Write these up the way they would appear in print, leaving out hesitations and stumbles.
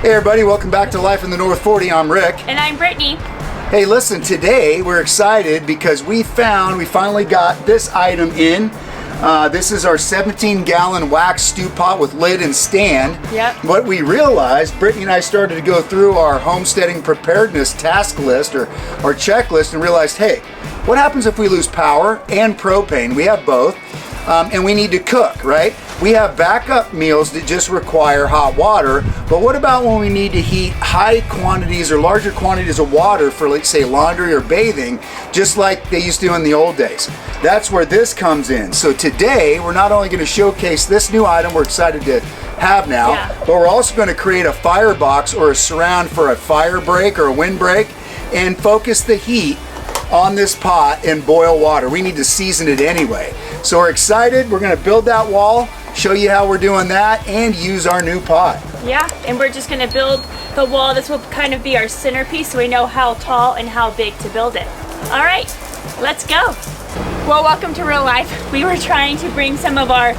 Hey everybody, welcome back to Life in the North 40. I'm Rick. And I'm Brittany. Hey listen, today we're excited because we finally got this item in. This is our 17-gallon wax stew pot with lid and stand. Yep. What we realized, Brittany and I started to go through our homesteading preparedness task list or checklist and realized, hey, what happens if we lose power and propane? We have both. And we need to cook, right? We have backup meals that just require hot water, but what about when we need to heat high quantities or larger quantities of water for, let's say, laundry or bathing, just like they used to in the old days? That's where this comes in. So today, we're not only going to showcase this new item we're excited to have now, but we're also going to create a firebox or a surround for a fire break or a wind break and focus the heat on this pot and boil water. We need to season it anyway. So we're excited. We're going to build that wall, show you how we're doing that, and use our new pot. Yeah, and we're just going to build the wall. This will kind of be our centerpiece so we know how tall and how big to build it. All right, let's go. Well, welcome to real life. We were trying to bring some of our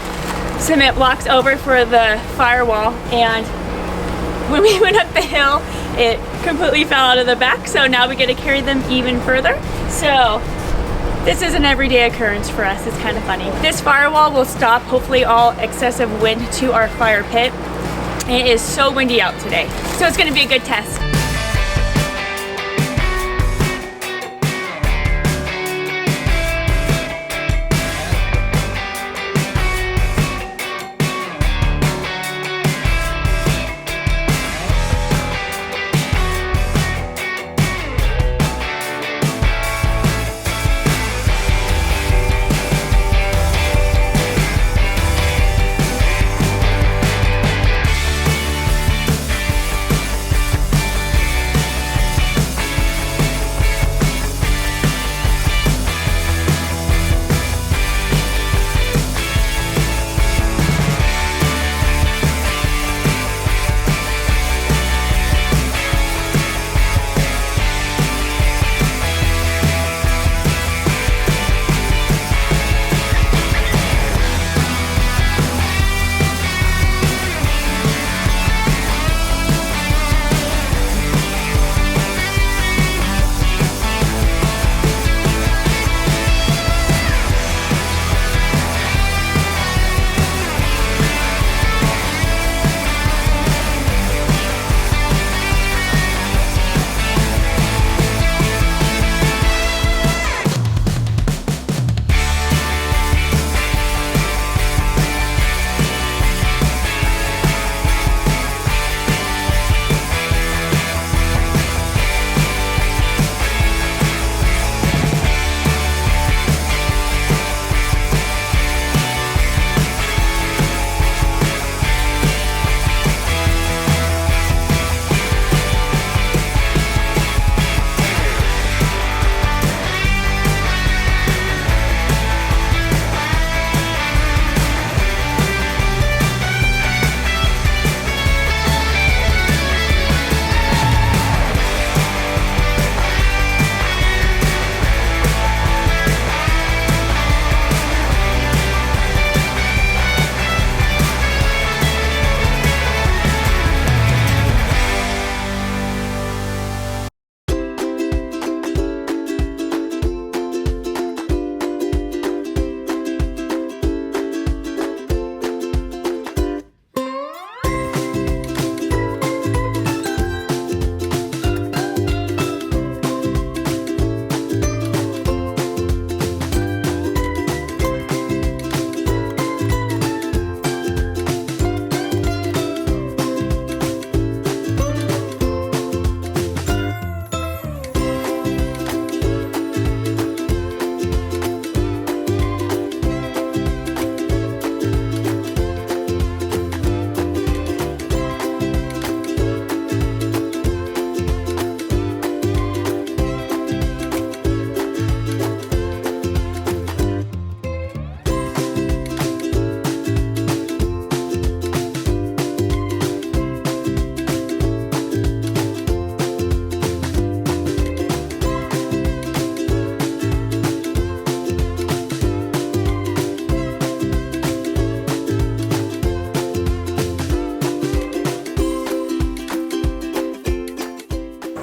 cement blocks over for the firewall, and when we went up the hill, it completely fell out of the back, so now we get to carry them even further. So this is an everyday occurrence for us. It's kind of funny. This firewall will stop hopefully all excessive wind to our fire pit. And it is so windy out today, so it's going to be a good test.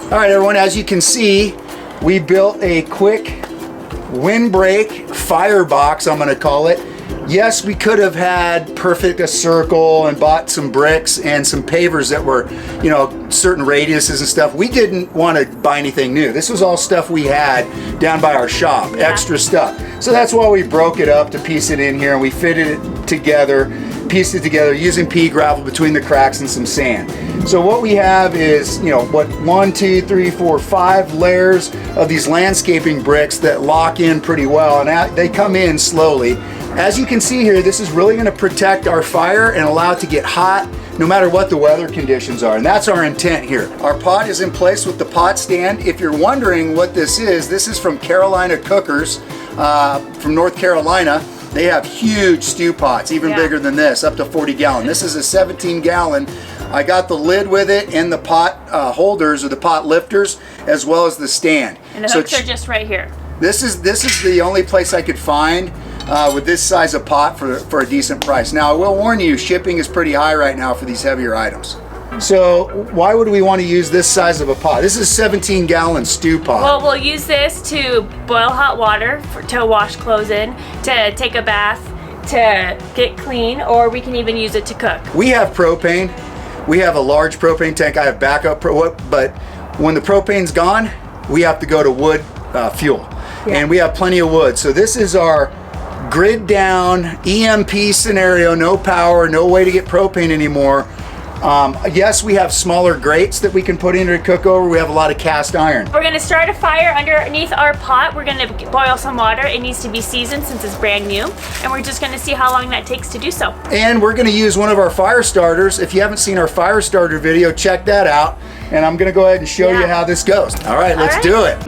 All right, everyone, as you can see, we built a quick windbreak firebox, I'm gonna call it. Yes, we could have had perfect a circle and bought some bricks and some pavers that were, you know, certain radiuses and stuff. We didn't want to buy anything new. This was all stuff we had down by our shop, extra stuff. So that's why we broke it up to piece it in here, and we fitted it together, pieced it together using pea gravel between the cracks and some sand. So what we have is, you know, what, 1, 2, 3, 4, 5 layers of these landscaping bricks that lock in pretty well, and they come in slowly. As you can see here, this is really going to protect our fire and allow it to get hot no matter what the weather conditions are, and that's our intent here. Our pot is in place with the pot stand. If you're wondering what this is from Carolina Cookers from North Carolina. They have huge stew pots, even bigger than this, up to 40 gallon. This is a 17 gallon. I got the lid with it and the pot holders or the pot lifters, as well as the stand. And the hooks are just right here. This is the only place I could find with this size of pot for a decent price. Now, I will warn you, shipping is pretty high right now for these heavier items. So why would we want to use this size of a pot? This is a 17 gallon stew pot. Well, we'll use this to boil hot water, to wash clothes in, to take a bath, to get clean, or we can even use it to cook. We have propane. We have a large propane tank. I have backup, but when the propane's gone, we have to go to wood fuel. And we have plenty of wood. So this is our grid down EMP scenario, no power, no way to get propane anymore. Yes, we have smaller grates that we can put in to cook over. We have a lot of cast iron. We're gonna start a fire underneath our pot. We're gonna boil some water. It needs to be seasoned since it's brand new. And we're just gonna see how long that takes to do so. And we're gonna use one of our fire starters. If you haven't seen our fire starter video, check that out. And I'm gonna go ahead and show you how this goes. All right, let's do it.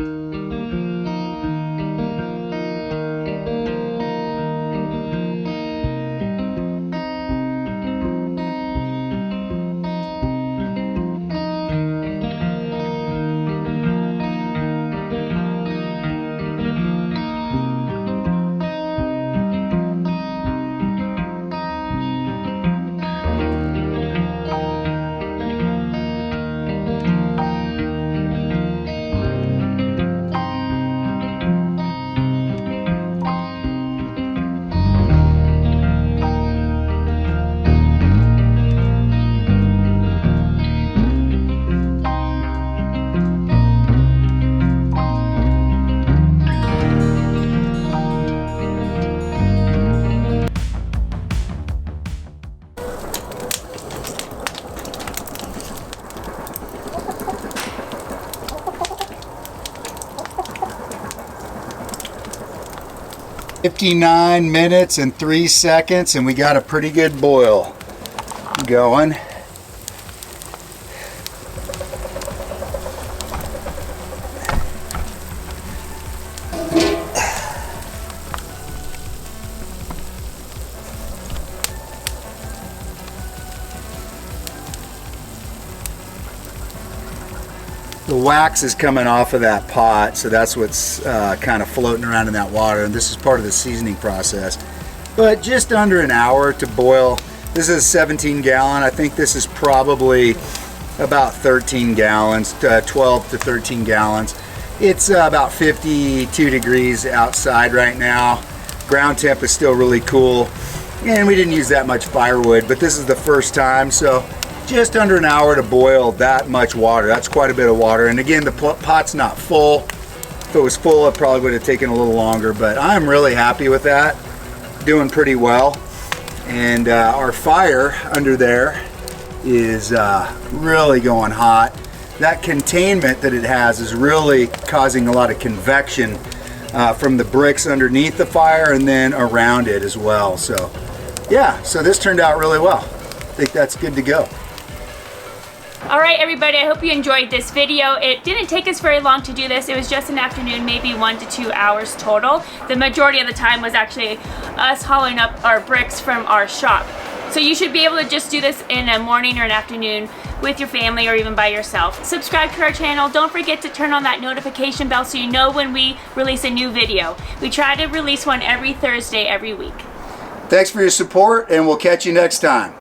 "59 minutes and 3 seconds, and we got a pretty good boil going. The wax is coming off of that pot, so that's what's kind of floating around in that water, and this is part of the seasoning process. But just under an hour to boil. This is a 17 gallon. I think this is probably about 13 gallons, 12 to 13 gallons. It's about 52 degrees outside right now. Ground temp is still really cool, and we didn't use that much firewood, but this is the first time, so just under an hour to boil that much water. That's quite a bit of water. And again, the pot's not full. If it was full, it probably would have taken a little longer, but I'm really happy with that. Doing pretty well. And our fire under there is really going hot. That containment that it has is really causing a lot of convection from the bricks underneath the fire and then around it as well. So yeah, so this turned out really well. I think that's good to go. All right, everybody, I hope you enjoyed this video. It didn't take us very long to do this. It was just an afternoon, maybe 1 to 2 hours total. The majority of the time was actually us hauling up our bricks from our shop. So you should be able to just do this in a morning or an afternoon with your family or even by yourself. Subscribe to our channel. Don't forget to turn on that notification bell so you know when we release a new video. We try to release one every Thursday every week. Thanks for your support, and we'll catch you next time.